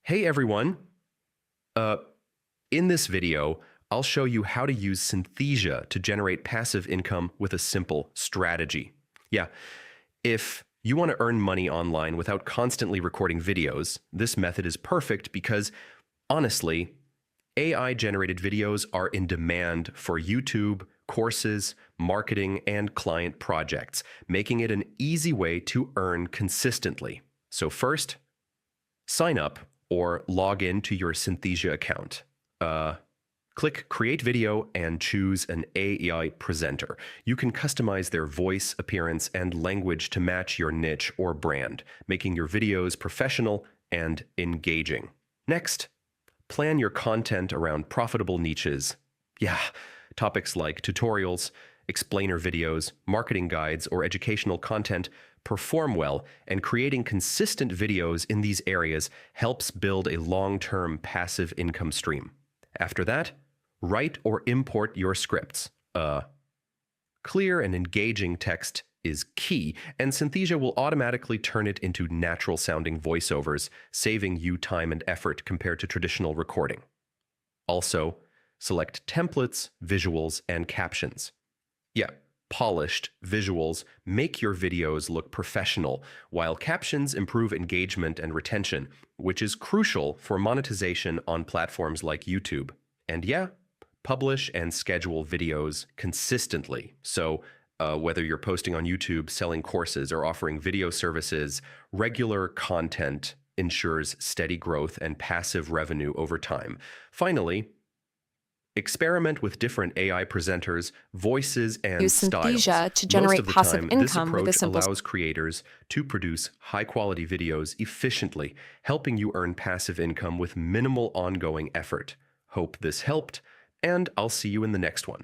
Hey everyone! Uh, in this video, I'll show you how to use Synthesia to generate passive income with a simple strategy. Yeah, if you want to earn money online without constantly recording videos, this method is perfect because, honestly, AI-generated videos are in demand for YouTube, courses, marketing, and client projects, making it an easy way to earn consistently. So first, sign up or log in to your Synthesia account. Click Create Video and choose an AI presenter. You can customize their voice, appearance, and language to match your niche or brand, making your videos professional and engaging. Next, plan your content around profitable niches. Yeah, topics like tutorials, explainer videos, marketing guides, or educational content perform well, and creating consistent videos in these areas helps build a long-term passive income stream. After that, write or import your scripts. Clear and engaging text is key, and Synthesia will automatically turn it into natural-sounding voiceovers, saving you time and effort compared to traditional recording. Also, select templates, visuals, and captions. Yeah, polished visuals make your videos look professional, while captions improve engagement and retention, which is crucial for monetization on platforms like YouTube. And yeah, publish and schedule videos consistently. So whether you're posting on YouTube, selling courses, or offering video services, regular content ensures steady growth and passive revenue over time. Finally, experiment with different AI presenters, voices, and Use styles. Synthesia to Most generate of the passive time, this income with a approach simple. allows creators to produce high-quality videos efficiently, helping you earn passive income with minimal ongoing effort. Hope this helped, and I'll see you in the next one.